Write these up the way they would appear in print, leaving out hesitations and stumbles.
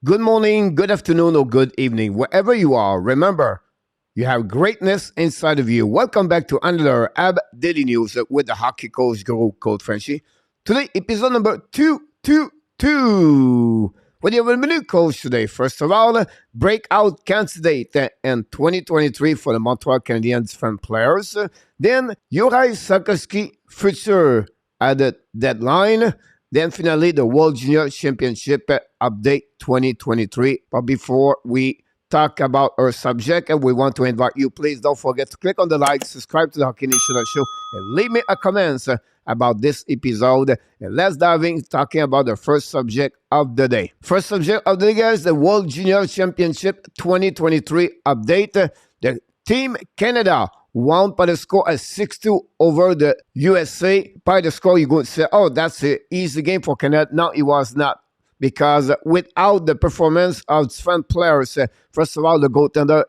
Good morning, good afternoon, or good evening, wherever you are. Remember, you have greatness inside of you. Welcome back to another AB Daily News with the hockey coach guru called Frenchy. Today, episode number 222. What do you have a new coach today? First of all, breakout candidate in 2023 for the Montreal Canadiens fan players. Then, Juraj Slafkovsky future at the deadline. Then finally, the World Junior Championship update 2023. But before we talk about our subject, we want to invite you, please don't forget to click on the like, subscribe to the Hockey Nation Show, and leave me a comment about this episode. And let's dive in talking about the first subject of the day. First subject of the day, guys, the World Junior Championship 2023 update. The Team Canada won by the score of 6-2 over the USA. By the score, you're going to say, oh, that's an easy game for Canada. No, it was not. Because without the performance of fan players, first of all, the goaltender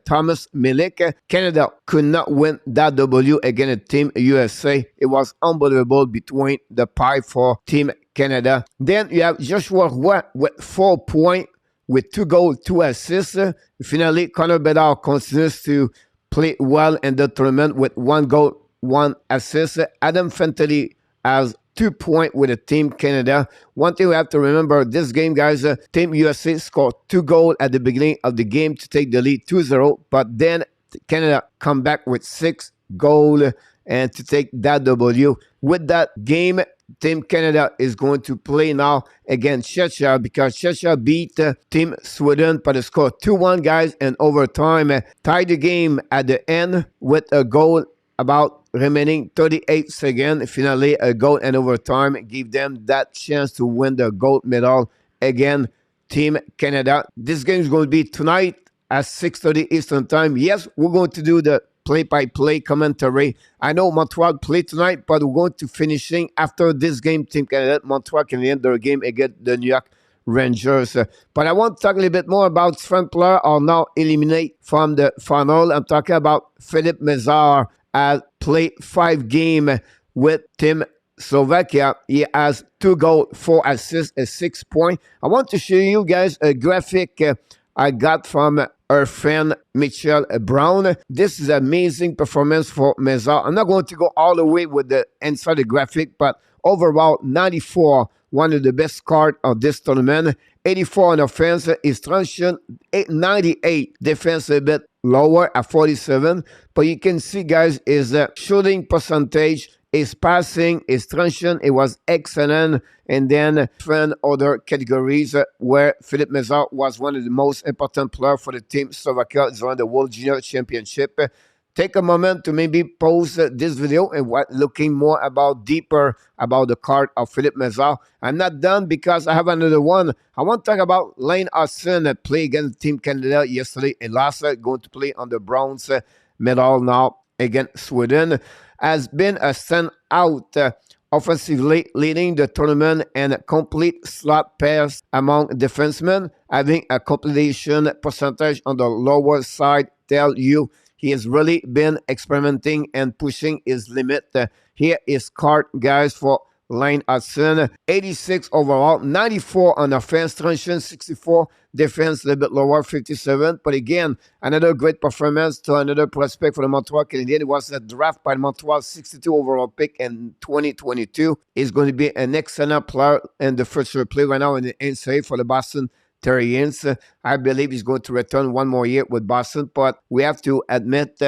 Thomas Milik, Canada could not win that W against Team USA. It was unbelievable between the pie for Team Canada. Then you have Joshua Roy with 4 points, with 2 goals, 2 assists. Finally, Connor Bedard continues to play well in the tournament with 1 goal, 1 assist. Adam Fantilli has 2 points with the Team Canada. One thing we have to remember, this game, guys, Team USA scored 2 goals at the beginning of the game to take the lead 2-0, but then Canada come back with 6 goals and to take that W. With that game, Team Canada is going to play now against Czechia because Czechia beat Team Sweden by the score 2-1, guys, and overtime. Tied the game at the end with a goal about remaining 38 seconds. Finally, a goal and overtime give them that chance to win the gold medal again, Team Canada. This game is going to be tonight at 6:30 Eastern Time. Yes, we're going to do the play-by-play commentary. I know Montreal play tonight, but we're going to finishing after this game, Team Canada, Montreal Canadiens, their game against the New York Rangers. But I want to talk a little bit more about fan players are now eliminated from the final. I'm talking about Philippe Mézard has played 5 games with Team Slovakia. He has 2 goals, 4 assists, and 6 points. I want to show you guys a graphic I got from our friend Michel Brown. This is an amazing performance for Mézard. I'm not going to go all the way with the inside the graphic, but overall 94, one of the best cards of this tournament. 84 on offense, his transition 98, defense a bit lower at 47, but you can see, guys, his shooting percentage, his passing, his transition, it was excellent. And then different other categories where Philippe Mézard was one of the most important players for the team Slovakia during the World Junior Championship. Take a moment to maybe pause this video and looking more about deeper about the card of Philippe Mézard. I'm not done because I have another one. I want to talk about Lane Hudson that played against Team Canada yesterday and last night, going to play on the bronze medal now against Sweden. Has been a standout offensively, leading the tournament and complete slot pass among defensemen, having a completion percentage on the lower side. Tell you he has really been experimenting and pushing his limit. Here is card, guys, for Lane Hudson. 86 overall, 94 on offense, transition 64, defense a little bit lower, 57. But again, another great performance to another prospect for the Montreal Canadiens. It was a draft by Montreal, 62 overall pick in 2022. He's going to be an excellent player and the first year play right now in the NCAA for the Boston Terriers. I believe he's going to return one more year with Boston, but we have to admit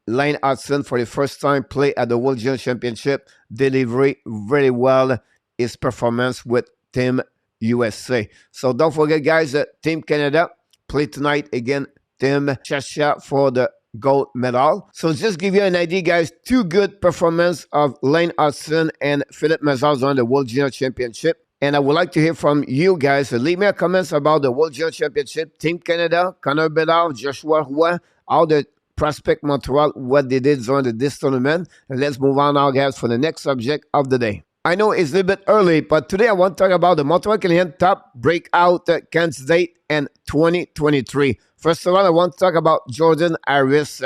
Lane Hudson, for the first time, play at the World Junior Championship, delivery very well his performance with Team USA. So don't forget, guys, Team Canada play tonight again, Team Czechia for the gold medal. So just give you an idea, guys, 2 good performances of Lane Hudson and Philippe Mézard on the World Junior Championship. And I would like to hear from you guys. Leave me a comments about the World Junior Championship, Team Canada, Connor Bedard, Joshua Roy, all the prospect Montreal, what they did during this tournament. And let's move on now, guys, for the next subject of the day. I know it's a little bit early, but today I want to talk about the Montreal Canadiens top breakout candidate in 2023. First of all, I want to talk about Jordan Harris.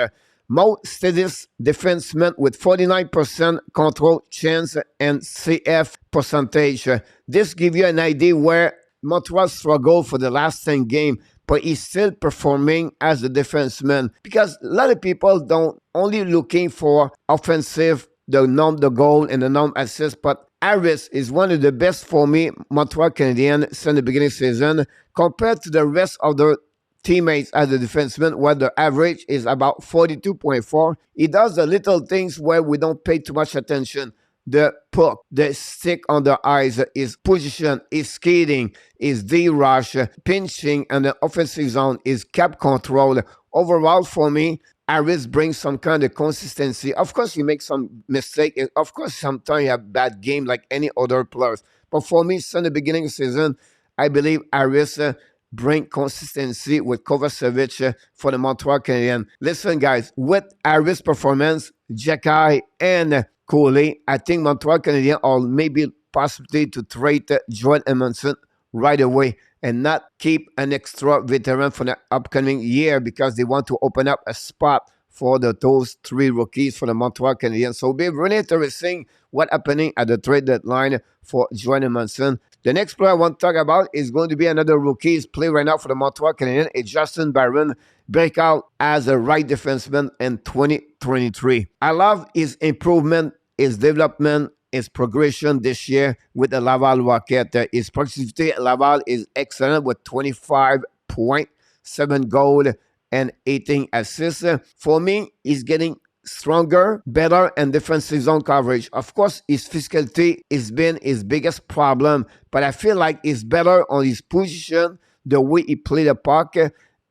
Most steadiest defenseman with 49% control chance and CF percentage. This gives you an idea where Montreal struggled for the last 10 games, but he's still performing as a defenseman because a lot of people don't only looking for offensive, the number, the goal, and the number assist, but Harris is one of the best for me, Montreal Canadiens, since the beginning of the season, compared to the rest of the teammates as a defenseman, where the average is about 42.4. He does the little things where we don't pay too much attention. The puck, the stick on the ice, his position, his skating, his D-rush, pinching, and the offensive zone, his cap control. Overall, for me, Harris brings some kind of consistency. Of course, he makes some mistake. Of course, sometimes you have bad game like any other players. But for me, since the beginning of the season, I believe Harris bring consistency with Kovacevic for the Montreal Canadiens. Listen, guys, with Harris' performance, Jacky and Coley, I think Montreal Canadiens are maybe possibly to trade Joel Edmondson right away and not keep an extra veteran for the upcoming year because they want to open up a spot for those three rookies for the Montreal Canadiens. So it'll be really interesting what's happening at the trade deadline for Joel Edmondson. The next player I want to talk about is going to be another rookie. He's playing right now for the Montreal Canadiens. It's Justin Barron, breakout as a right defenseman in 2023. I love his improvement, his development, his progression this year with the Laval Rocket. His productivity at Laval is excellent with 25.7 goals and 18 assists. For me, he's getting stronger, better, and defensive zone coverage. Of course, his physicality has been his biggest problem, but I feel like he's better on his position, the way he played the puck,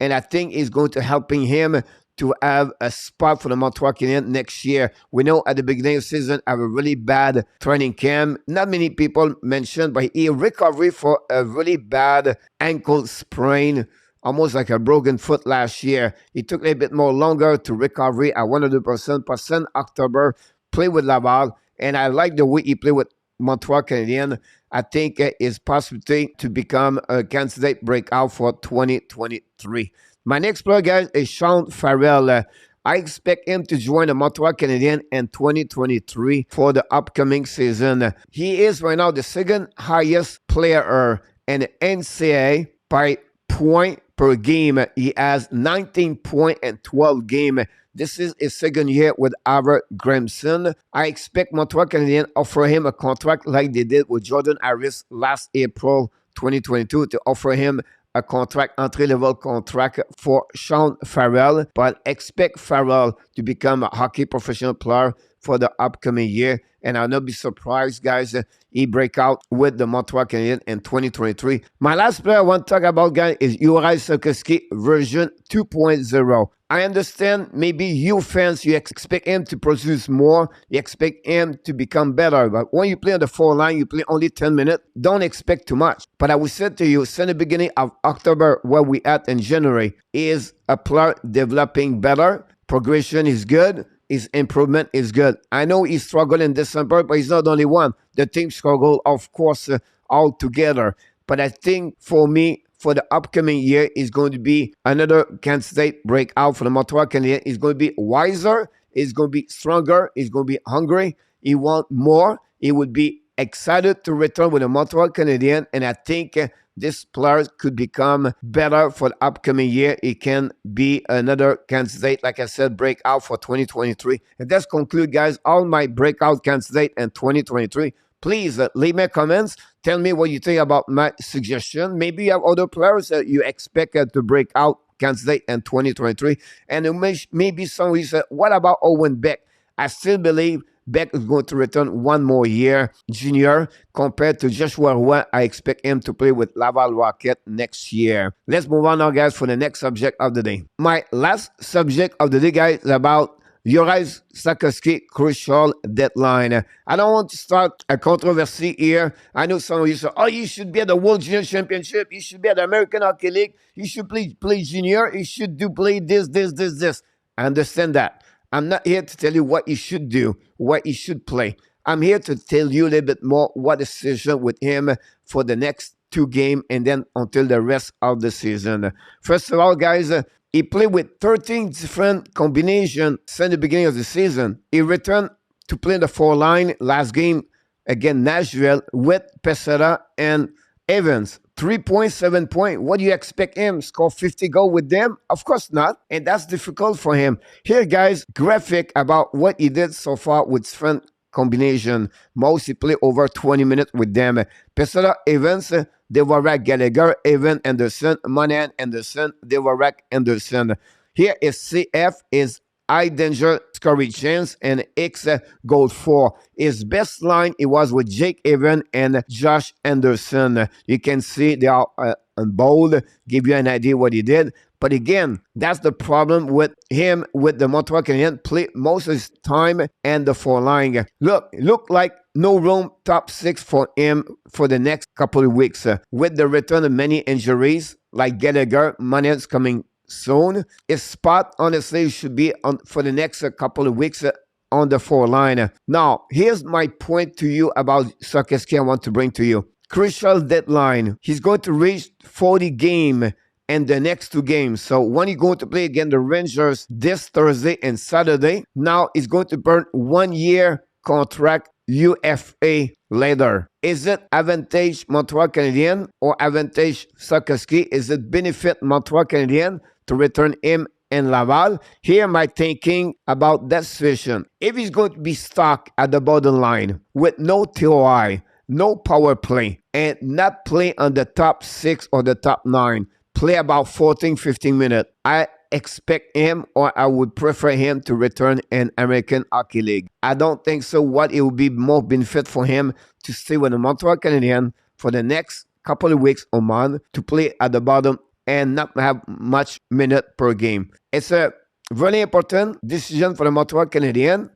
and I think it's going to helping him to have a spot for the Montreal Canadiens next year. We know at the beginning of the season, have a really bad training camp. Not many people mentioned, but he recovered for a really bad ankle sprain, almost like a broken foot last year. It took a little bit more longer to recover at 100%. But since October, play with Laval, and I like the way he played with Montreal Canadiens. I think is possibility to become a candidate breakout for 2023. My next player, guys, is Sean Farrell. I expect him to join the Montreal Canadiens in 2023 for the upcoming season. He is right now the second highest player in the NCAA by point per game. He has 19 points in 12 games. This is his second year with Albert Grimson. I expect Montreal Canadiens offer him a contract like they did with Jordan Harris last April 2022 to offer him a contract, entry-level contract for Sean Farrell, but expect Farrell to become a hockey professional player for the upcoming year. And I'll not be surprised, guys, he break out with the Montreal Canadiens in 2023. My last player I want to talk about, guys, is Juraj Slafkovsky version 2.0. I understand maybe you fans, you expect him to produce more. You expect him to become better. But when you play on the 4 line, you play only 10 minutes. Don't expect too much. But I will say to you, since the beginning of October, where we at in January, is a player developing better. Progression is good. His improvement is good. I know he struggled in December, but he's not the only one. The team struggled, of course, all together. But I think for me, for the upcoming year, is going to be another candidate breakout for the Montreal Canadiens. He's going to be wiser. He's going to be stronger. He's going to be hungry. He wants more. He would be excited to return with the Montreal Canadiens. And I think this player could become better for the upcoming year. He can be another candidate, like I said, breakout for 2023. And that's conclude, guys, all my breakout candidate in 2023. Please leave me comments. Tell me what you think about my suggestion. Maybe you have other players that you expect to break out candidate in 2023. And maybe some of you say, what about Owen Beck? I still believe Beck is going to return one more year, junior, compared to Joshua Roy. I expect him to play with Laval Rocket next year. Let's move on now, guys, for the next subject of the day. My last subject of the day, guys, is about Juraj Slafkovsky crucial deadline. I don't want to start a controversy here. I know some of you say, oh, you should be at the World Junior Championship. You should be at the American Hockey League. You should play junior. You should play this. I understand that. I'm not here to tell you what you should do, what you should play. I'm here to tell you a little bit more what the situation with him for the next 2 games and then until the rest of the season. First of all, guys, he played with 13 different combinations since the beginning of the season. He returned to play the 4 line last game against Nashville with Pesera and Evans. 3 points, 7 points. What do you expect him? Score 50 goals with them? Of course not. And that's difficult for him. Here, guys, graphic about what he did so far with strength combination. Most he played over 20 minutes with them. Pessoa, Evans, Dvorak, Gallagher, Evan, Anderson, Monahan, Anderson, Dvorak, Anderson. Here is CF is high danger scoring chance and X goal for. His best line it was with Jake Evan and Josh Anderson. You can see they are on bold, give you an idea what he did. But again, that's the problem with him with the Montreal Canadiens. Play most of his time and the four line. Look like no room top six for him for the next couple of weeks. With the return of many injuries like Gallagher, Monahan's coming soon. His spot honestly should be on for the next couple of weeks on the four line. Now, here's my point to you about Slafkovsky I want to bring to you. Crucial deadline. He's going to reach 40 game and the next two games. So when he's going to play against the Rangers this Thursday and Saturday, now he's going to burn 1 year contract UFA later. Is it advantage Montreal Canadiens or advantage Slafkovsky? Is it benefit Montreal Canadiens to return him in Laval? Here my thinking about that situation. If he's going to be stuck at the bottom line with no TOI, no power play, and not play on the top 6 or the top 9, play about 14, 15 minutes, I expect him or I would prefer him to return in American Hockey League. I don't think so. What it would be more benefit for him to stay with the Montreal Canadiens for the next couple of weeks or month to play at the bottom and not have much minute per game. It's a really important decision for the Montreal Canadiens.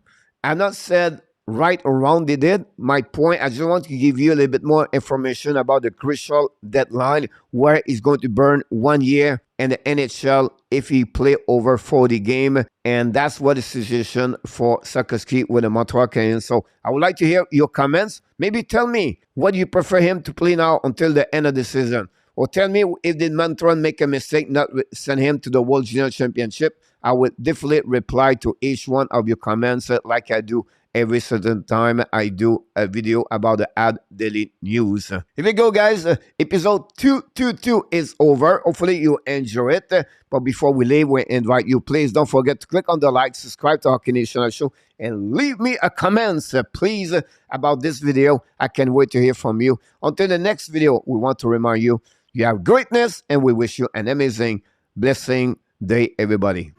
I'm not said right or wrong they did. My point, I just want to give you a little bit more information about the crucial deadline where he's going to burn 1 year in the NHL if he play over 40 game. And that's what the situation for Slafkovsky with the Montreal Canadiens. So I would like to hear your comments. Maybe tell me, what do you prefer him to play now until the end of the season? Or tell me if did Montreal make a mistake not send him to the World Junior Championship. I would definitely reply to each one of your comments like I do every certain time I do a video about the ad daily news. Here we go, guys. Episode 222 is over. Hopefully you enjoy it. But before we leave, we invite you, please don't forget to click on the like, subscribe to our Canadian show, and leave me a comment, please, about this video. I can't wait to hear from you. Until the next video, we want to remind you, you have greatness, and we wish you an amazing, blessing day, everybody.